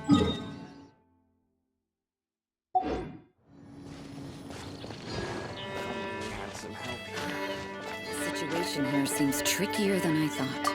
Had some help. The situation here seems trickier than I thought.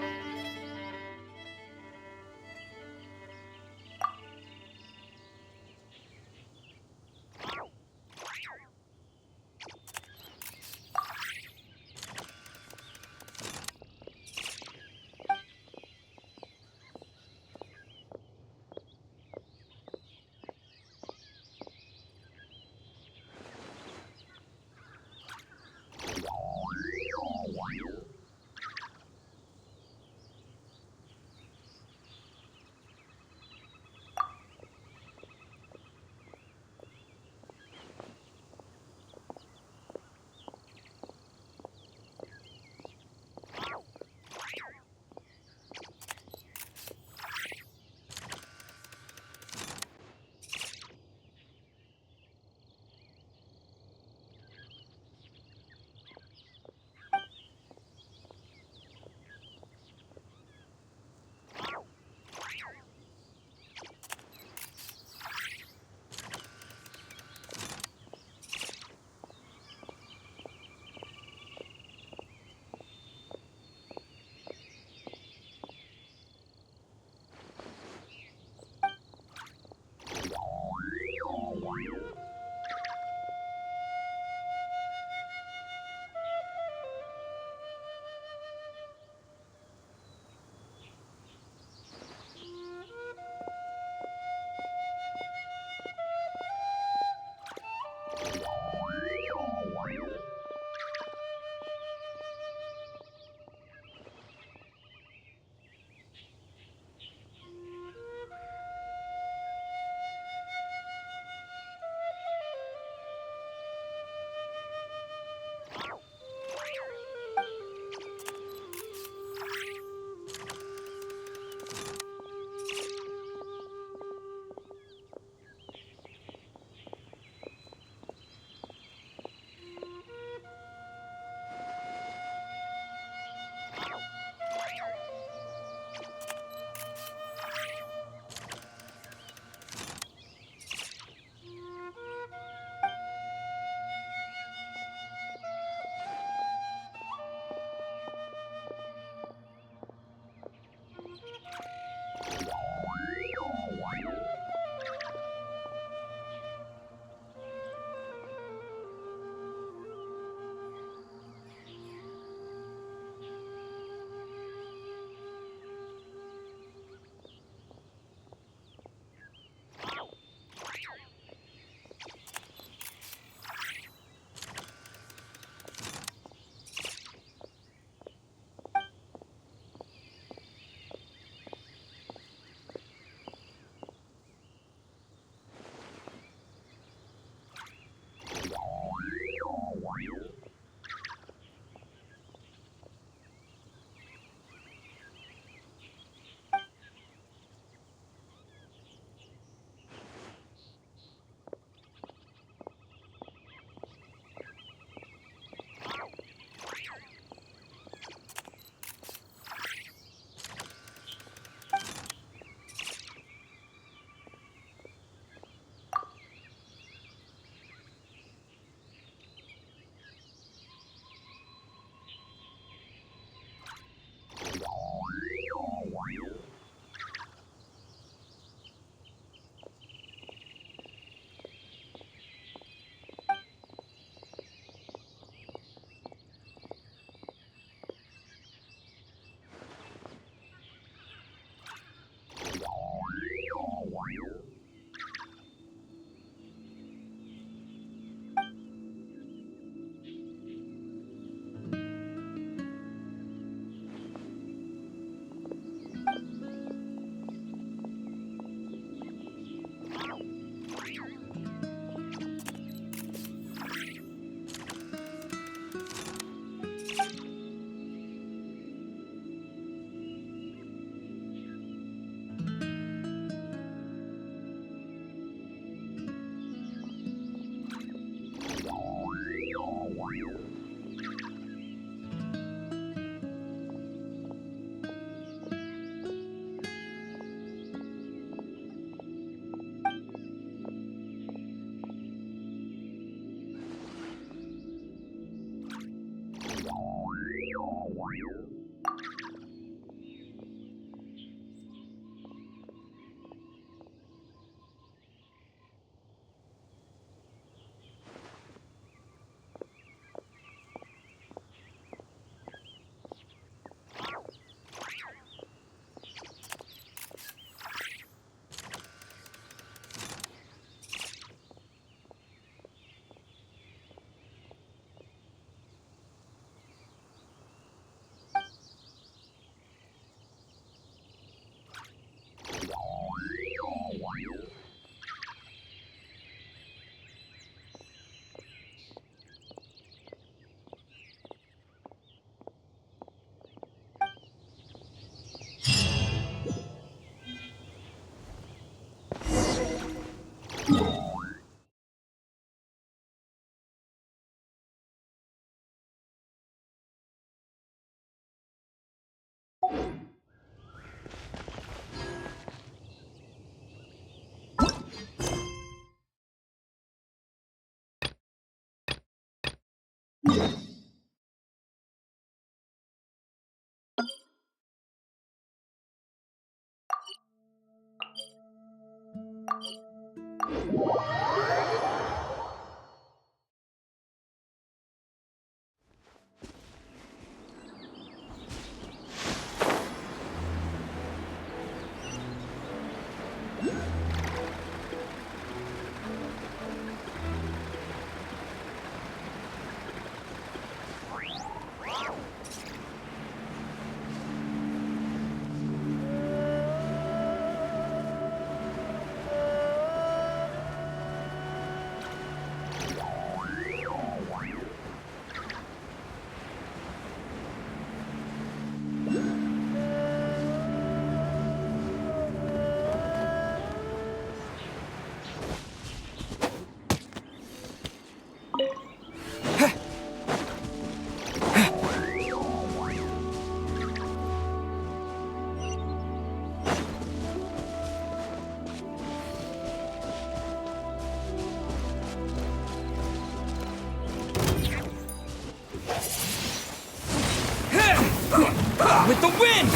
With the wind!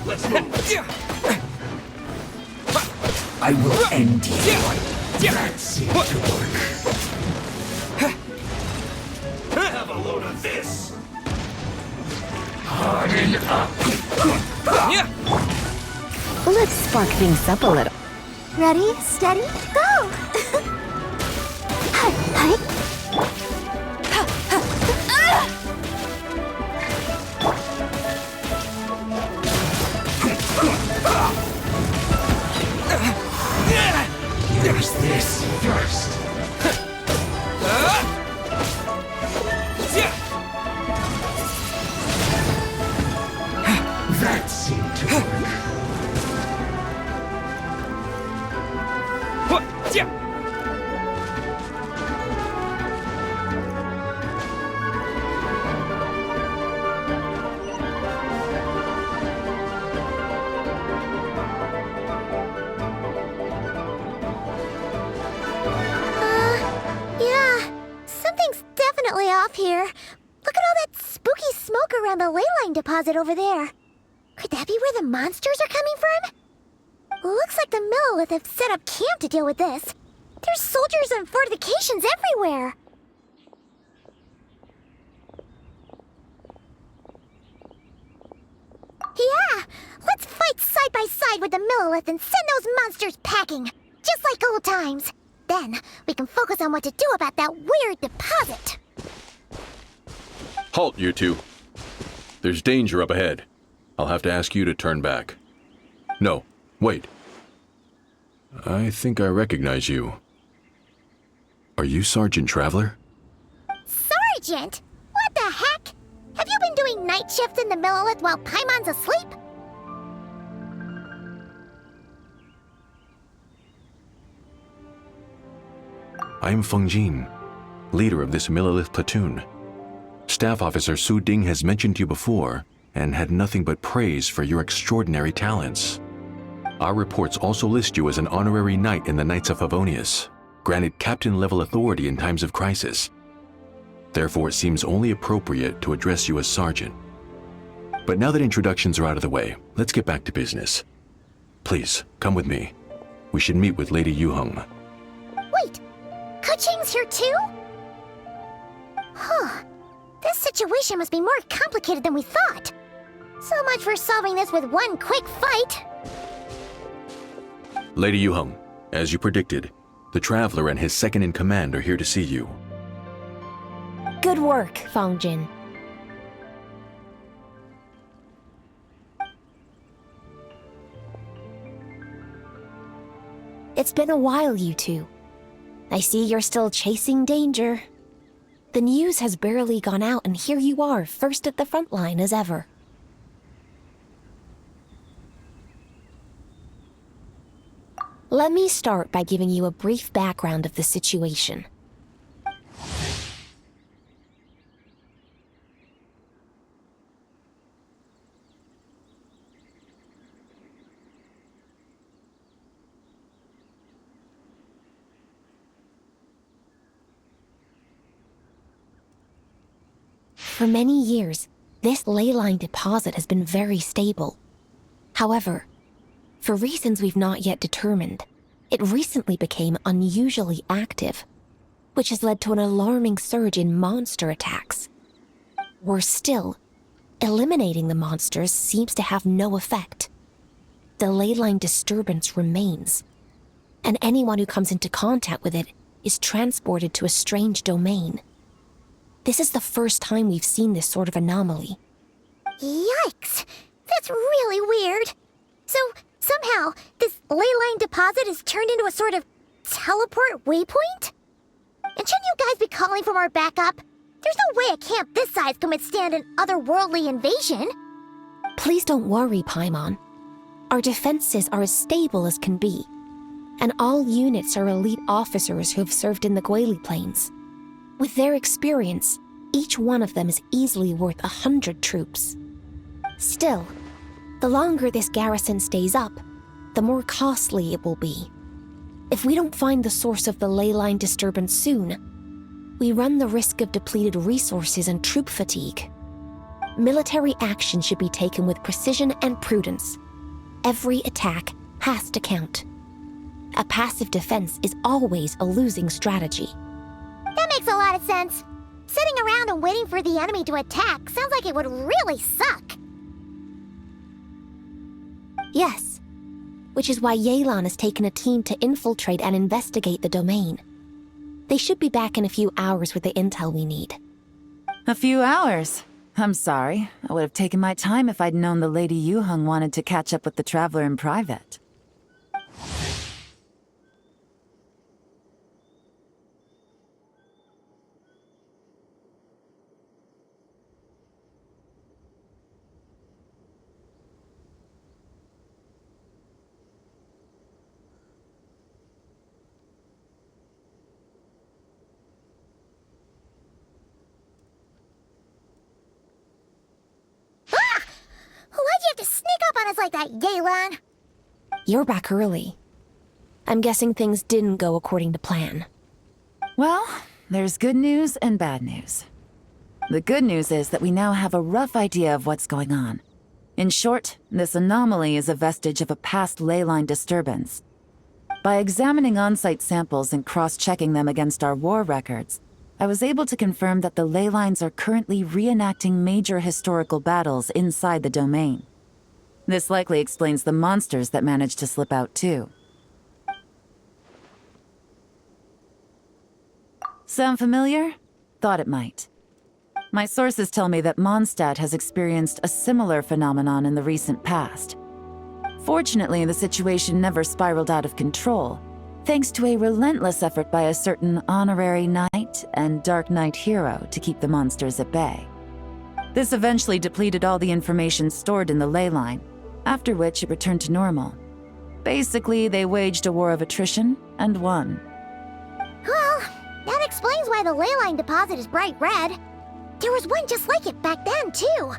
Let's move. I will end you. That seemed to work. Have a load of this. Harden up. Let's spark things up a little. Ready, steady, go! Hi, hi. There's this first. That seemed to work. Something's definitely off here. Look at all that spooky smoke around the ley line deposit over there. Could that be where the monsters are coming from? Looks like the Millelith have set up camp to deal with this. There's soldiers and fortifications everywhere. Yeah, let's fight side by side with the Millelith and send those monsters packing. Just like old times. Then, we can focus on what to do about that weird deposit. Halt, you two. There's danger up ahead. I'll have to ask you to turn back. No, wait. I think I recognize you. Are you Sergeant Traveler? Sergeant? What the heck? Have you been doing night shifts in the Millelith while Paimon's asleep? I am Feng Jin, leader of this Millelith platoon. Staff Officer Su Ding has mentioned you before and had nothing but praise for your extraordinary talents. Our reports also list you as an honorary knight in the Knights of Favonius, granted captain-level authority in times of crisis. Therefore, it seems only appropriate to address you as Sergeant. But now that introductions are out of the way, let's get back to business. Please, come with me. We should meet with Lady Yuheng. Wait, Kuching's here too? Huh. This situation must be more complicated than we thought. So much for solving this with one quick fight. Lady Yuheng, as you predicted, the Traveler and his second-in-command are here to see you. Good work, Feng Jin. It's been a while, you two. I see you're still chasing danger. The news has barely gone out, and here you are, first at the front line as ever. Let me start by giving you a brief background of the situation. For many years, this ley line deposit has been very stable. However, for reasons we've not yet determined, it recently became unusually active, which has led to an alarming surge in monster attacks. Worse still, eliminating the monsters seems to have no effect. The ley line disturbance remains, and anyone who comes into contact with it is transported to a strange domain. This is the first time we've seen this sort of anomaly. Yikes! That's really weird. So, somehow, this ley line deposit is turned into a sort of teleport waypoint? And shouldn't you guys be calling for more backup? There's no way a camp this size can withstand an otherworldly invasion. Please don't worry, Paimon. Our defenses are as stable as can be, and all units are elite officers who have served in the Guili Plains. With their experience, each one of them is easily worth 100 troops. Still, the longer this garrison stays up, the more costly it will be. If we don't find the source of the ley line disturbance soon, we run the risk of depleted resources and troop fatigue. Military action should be taken with precision and prudence. Every attack has to count. A passive defense is always a losing strategy. That makes a lot of sense. Sitting around and waiting for the enemy to attack sounds like it would really suck. Yes, which is why Yelan has taken a team to infiltrate and investigate the domain. They should be back in a few hours with the intel we need. A few hours? I'm sorry. I would have taken my time if I'd known the Lady Yuheng wanted to catch up with the Traveler in private. Why'd you have to sneak up on us like that, Yelan? You're back early. I'm guessing things didn't go according to plan. Well, there's good news and bad news. The good news is that we now have a rough idea of what's going on. In short, this anomaly is a vestige of a past ley line disturbance. By examining on-site samples and cross-checking them against our war records, I was able to confirm that the ley lines are currently reenacting major historical battles inside the domain. This likely explains the monsters that managed to slip out too. Sound familiar? Thought it might. My sources tell me that Mondstadt has experienced a similar phenomenon in the recent past. Fortunately, the situation never spiraled out of control, thanks to a relentless effort by a certain honorary knight and Dark Knight hero to keep the monsters at bay. This eventually depleted all the information stored in the ley line, after which it returned to normal. Basically, they waged a war of attrition and won. Well, that explains why the ley line deposit is bright red. There was one just like it back then, too.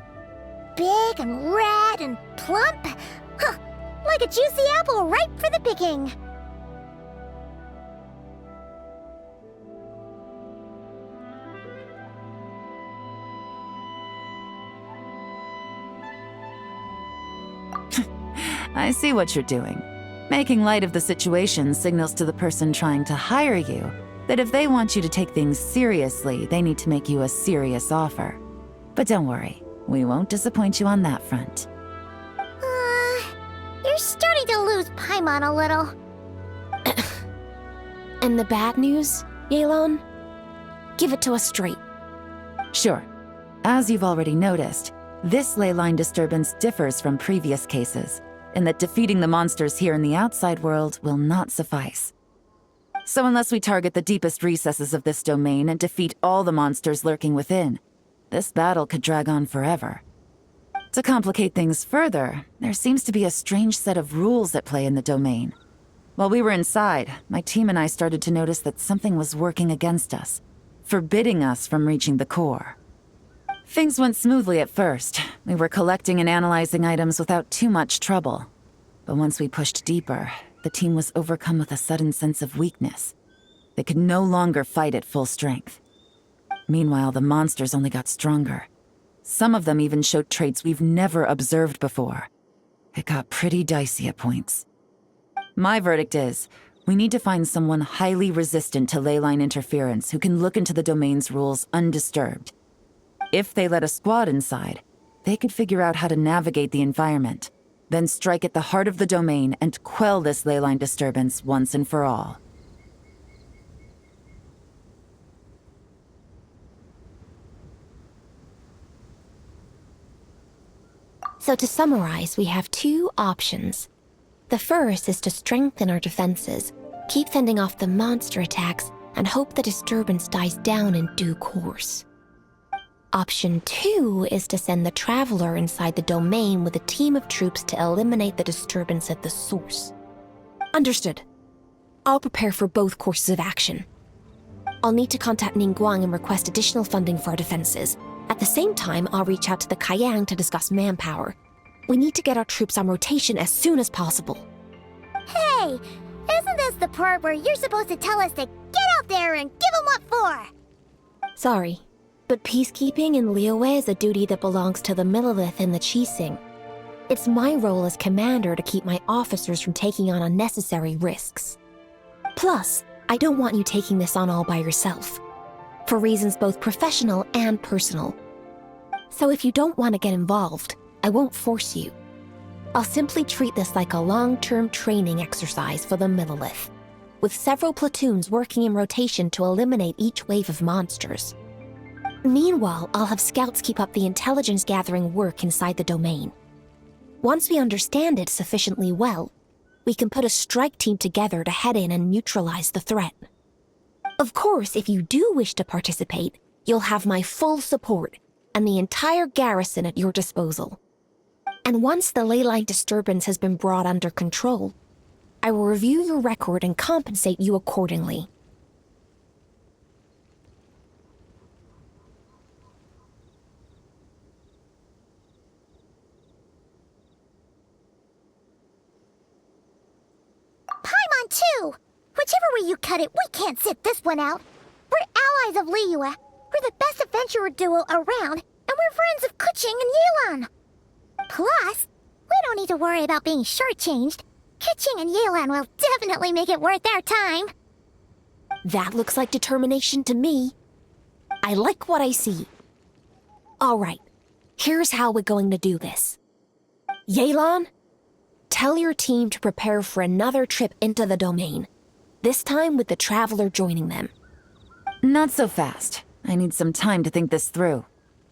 Big and red and plump. Huh, like a juicy apple ripe for the picking. I see what you're doing. Making light of the situation signals to the person trying to hire you that if they want you to take things seriously, they need to make you a serious offer. But don't worry, we won't disappoint you on that front. You're starting to lose Paimon a little. And the bad news, Yelan? Give it to us straight. Sure. As you've already noticed, this ley line disturbance differs from previous cases, in that defeating the monsters here in the outside world will not suffice. So unless we target the deepest recesses of this domain and defeat all the monsters lurking within, this battle could drag on forever. To complicate things further, there seems to be a strange set of rules at play in the domain. While we were inside, my team and I started to notice that something was working against us, forbidding us from reaching the core. Things went smoothly at first. We were collecting and analyzing items without too much trouble. But once we pushed deeper, the team was overcome with a sudden sense of weakness. They could no longer fight at full strength. Meanwhile, the monsters only got stronger. Some of them even showed traits we've never observed before. It got pretty dicey at points. My verdict is, we need to find someone highly resistant to leyline interference who can look into the domain's rules undisturbed. If they let a squad inside, they could figure out how to navigate the environment, then strike at the heart of the domain and quell this leyline disturbance once and for all. So to summarize, we have two options. The first is to strengthen our defenses, keep fending off the monster attacks, and hope the disturbance dies down in due course. Option 2 is to send the Traveler inside the domain with a team of troops to eliminate the disturbance at the source. Understood. I'll prepare for both courses of action. I'll need to contact Ningguang and request additional funding for our defenses. At the same time, I'll reach out to the Kayang to discuss manpower. We need to get our troops on rotation as soon as possible. Hey, isn't this the part where you're supposed to tell us to get out there and give them what for? Sorry, but peacekeeping in Liyue is a duty that belongs to the Millelith and the Qixing. It's my role as commander to keep my officers from taking on unnecessary risks. Plus, I don't want you taking this on all by yourself, for reasons both professional and personal. So if you don't want to get involved, I won't force you. I'll simply treat this like a long-term training exercise for the Millelith, with several platoons working in rotation to eliminate each wave of monsters. Meanwhile, I'll have scouts keep up the intelligence-gathering work inside the domain. Once we understand it sufficiently well, we can put a strike team together to head in and neutralize the threat. Of course, if you do wish to participate, you'll have my full support and the entire garrison at your disposal. And once the leyline disturbance has been brought under control, I will review your record and compensate you accordingly. Paimon too! Whichever way you cut it, we can't sit this one out. We're allies of Liyue. We're the best adventurer duo around, and we're friends of Keqing and Yelan. Plus, we don't need to worry about being shortchanged. Keqing and Yelan will definitely make it worth their time. That looks like determination to me. I like what I see. All right, here's how we're going to do this. Yelan, tell your team to prepare for another trip into the domain, this time with the Traveler joining them. Not so fast. I need some time to think this through.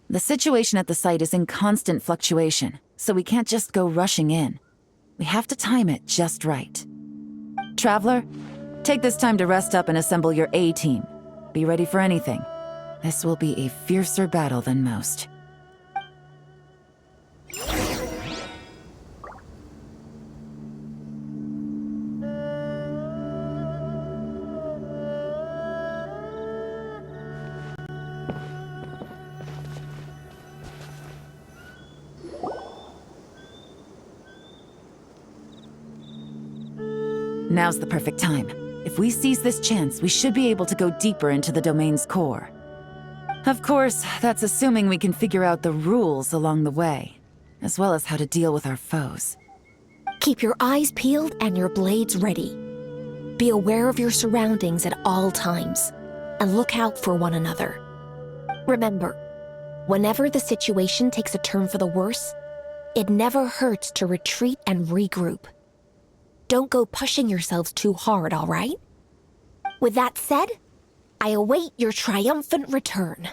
The situation at the site is in constant fluctuation, so we can't just go rushing in. We have to time it just right. Traveler, take this time to rest up and assemble your A-team. Be ready for anything. This will be a fiercer battle than most. Now's the perfect time. If we seize this chance, we should be able to go deeper into the domain's core. Of course, that's assuming we can figure out the rules along the way, as well as how to deal with our foes. Keep your eyes peeled and your blades ready. Be aware of your surroundings at all times, and look out for one another. Remember, whenever the situation takes a turn for the worse, it never hurts to retreat and regroup. Don't go pushing yourselves too hard, all right? With that said, I await your triumphant return.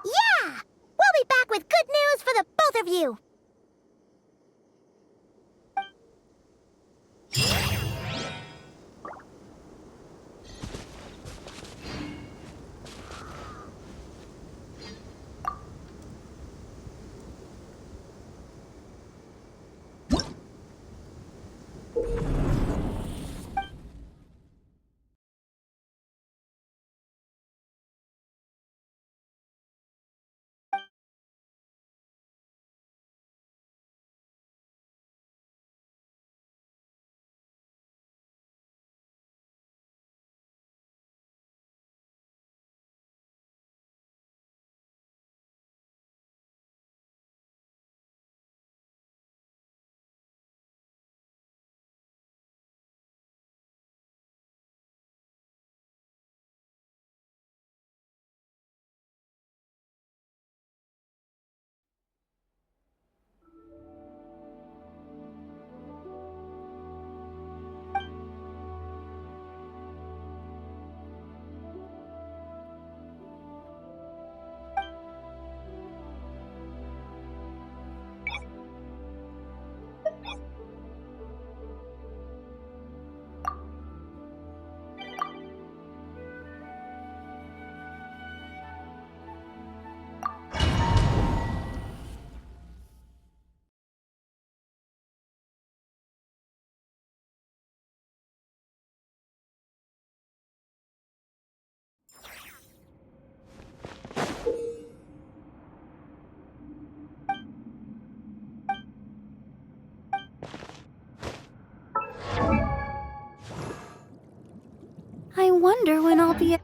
Yeah! We'll be back with good news for the both of you! wonder when I'll be...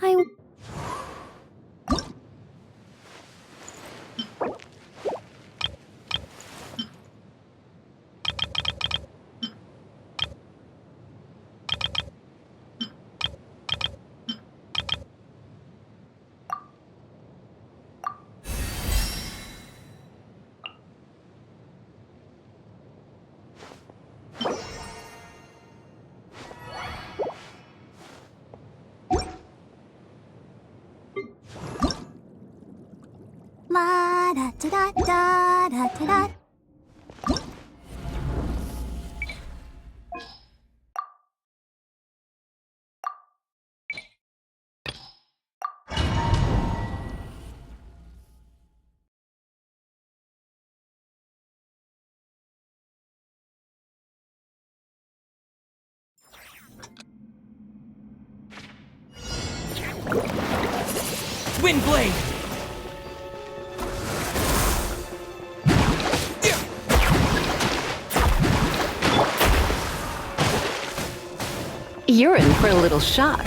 I... La da da da da da da. Windblade! You're in for a little shock.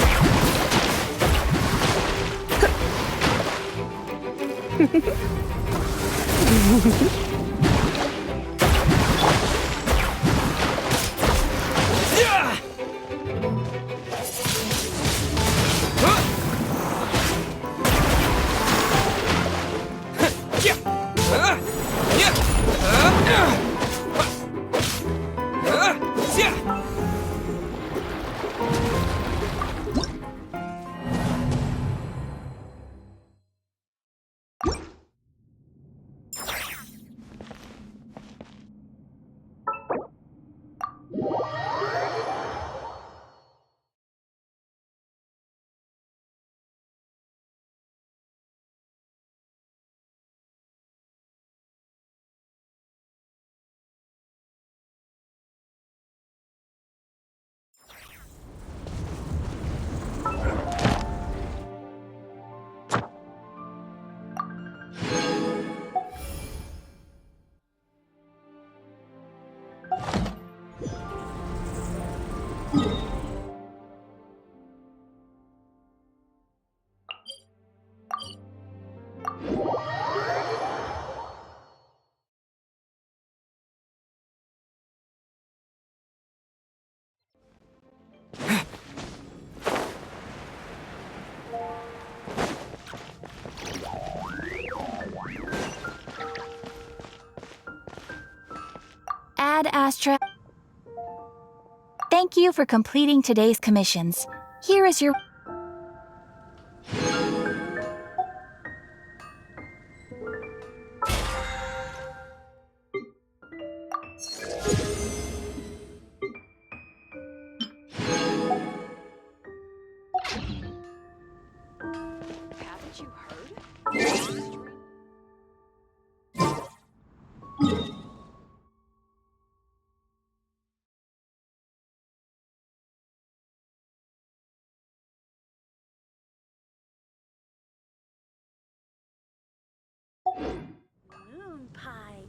Ad Astra. Thank you for completing today's commissions. Here is your... Haven't you heard? Moon pie.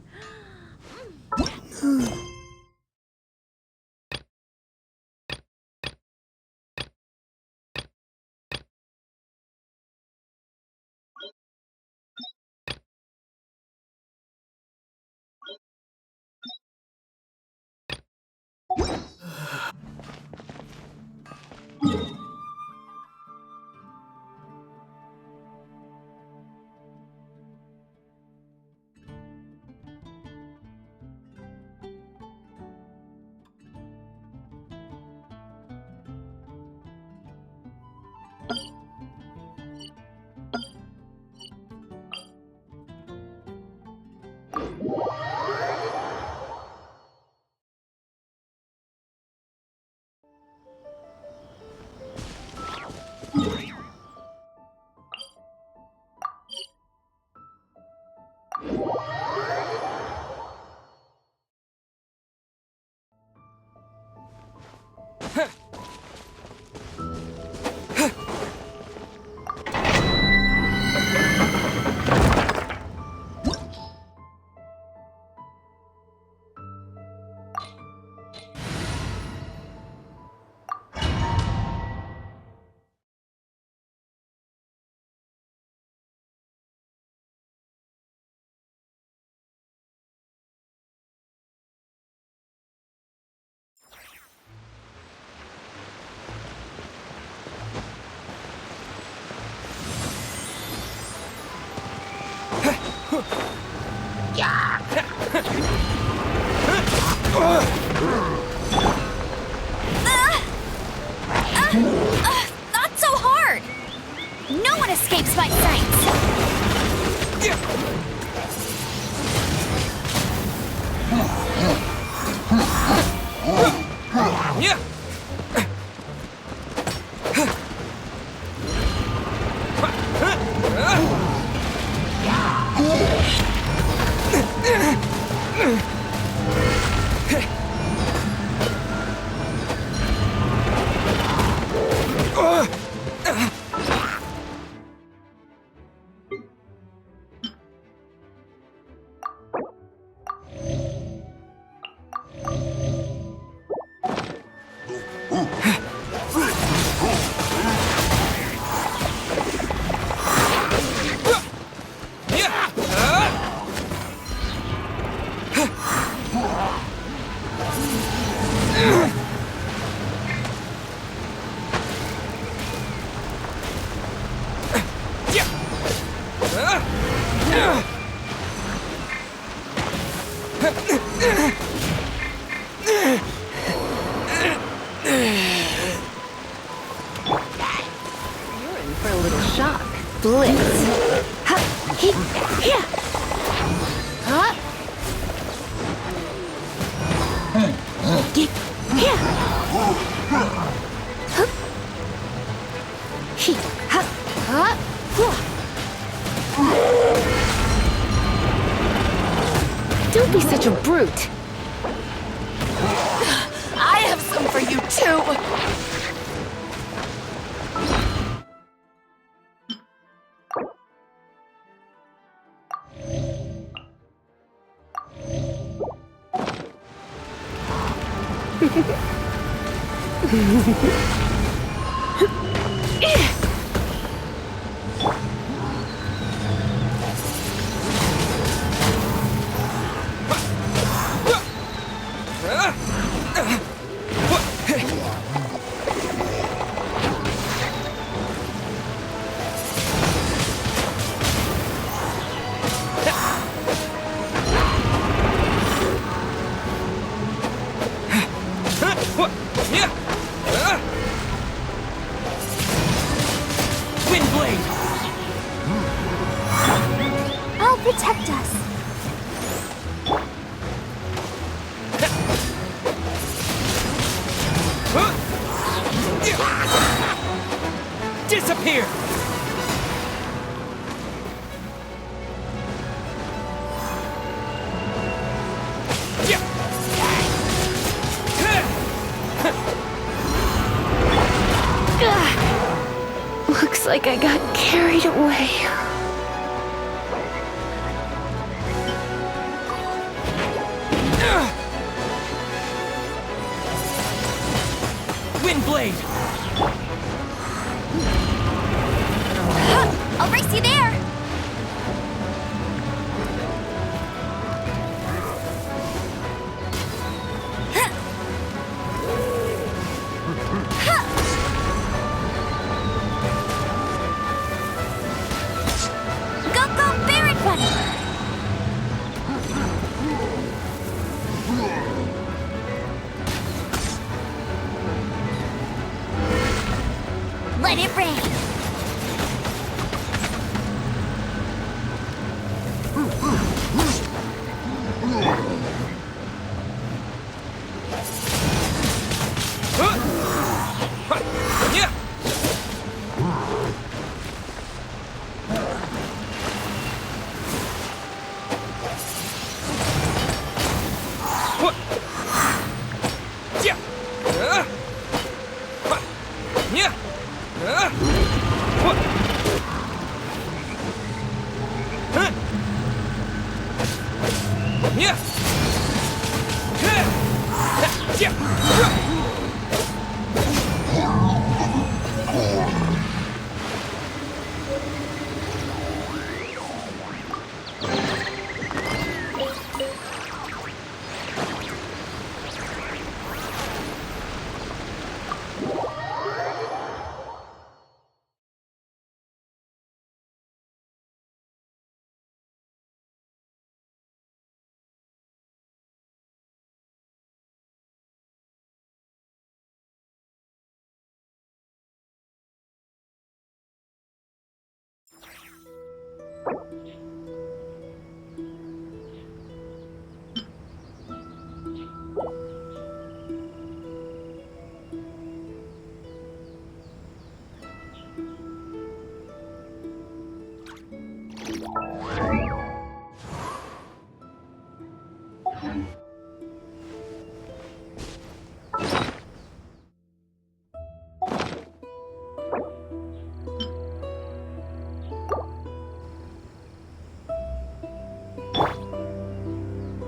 Not so hard! No one escapes my sights! Blitz. Ha, he, yeah. Huh? Yeah. Huh? He, ha, ha, don't be such a brute. I have some for you too. I'll protect us. Disappear! Looks like I got carried away. Windblade! I'll race you there! Go, go, Barret Bunny!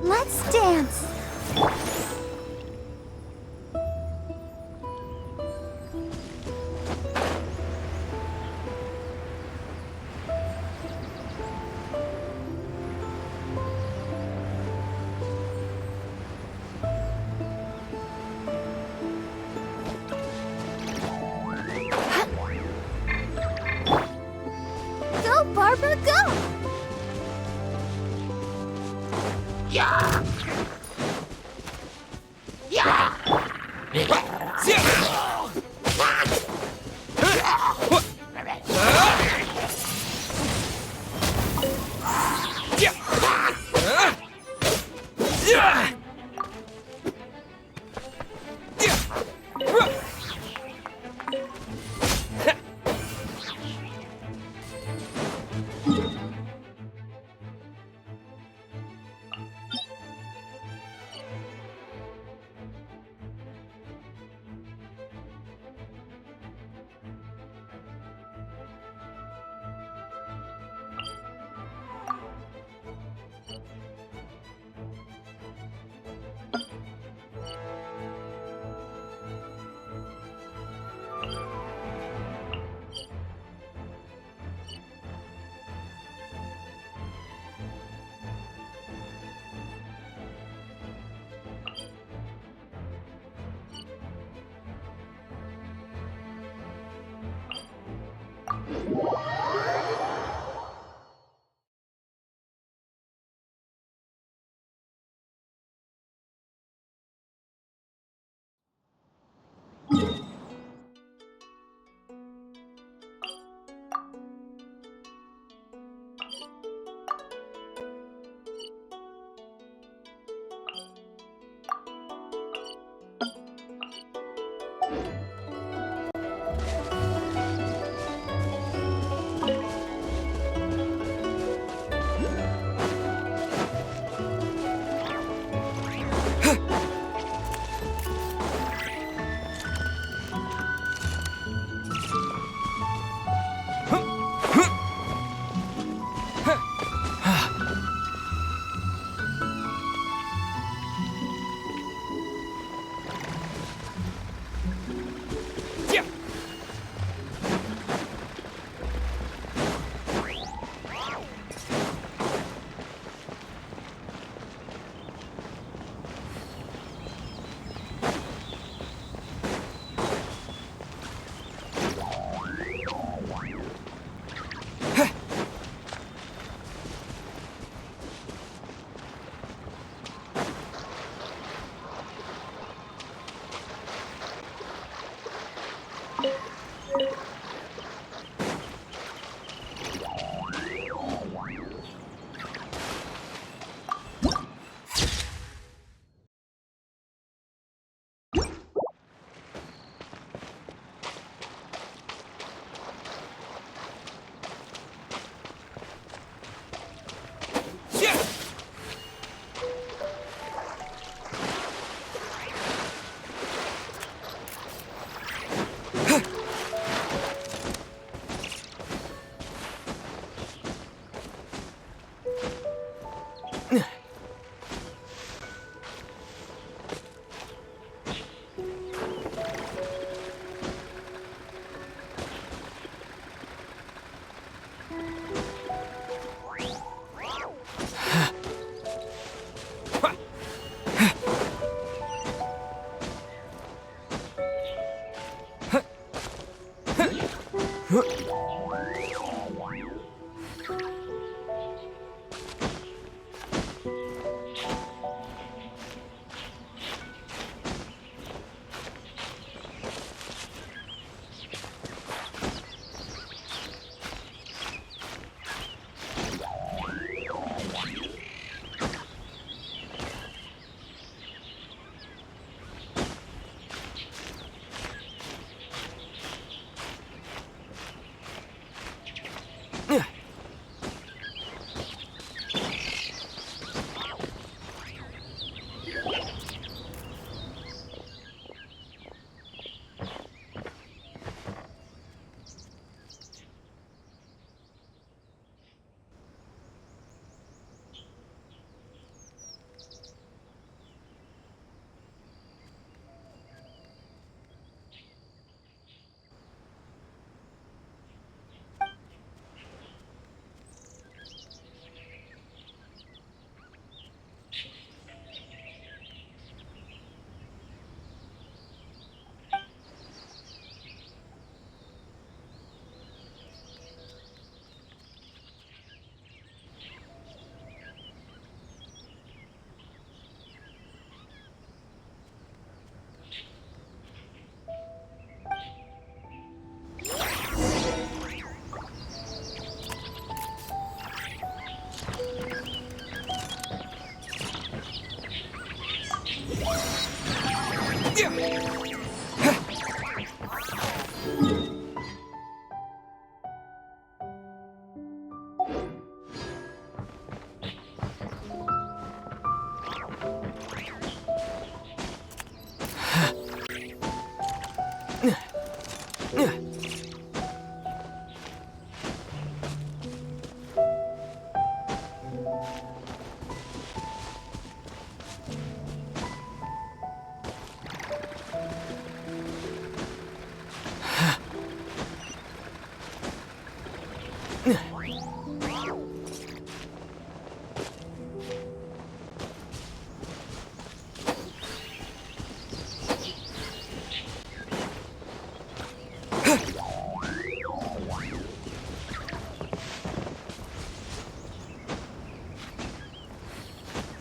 Let's dance. Go, Barbara, go!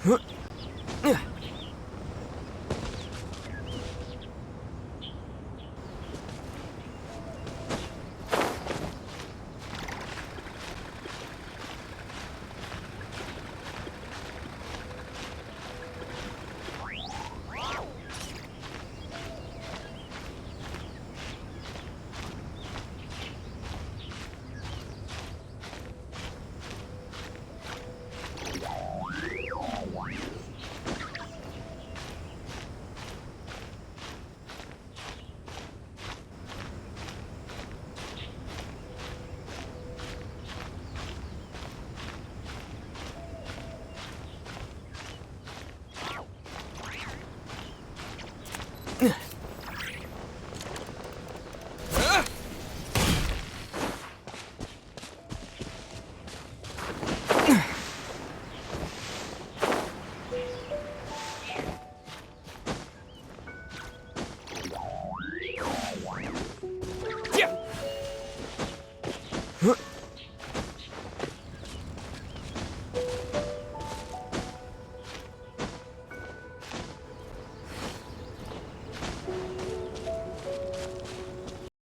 Huh?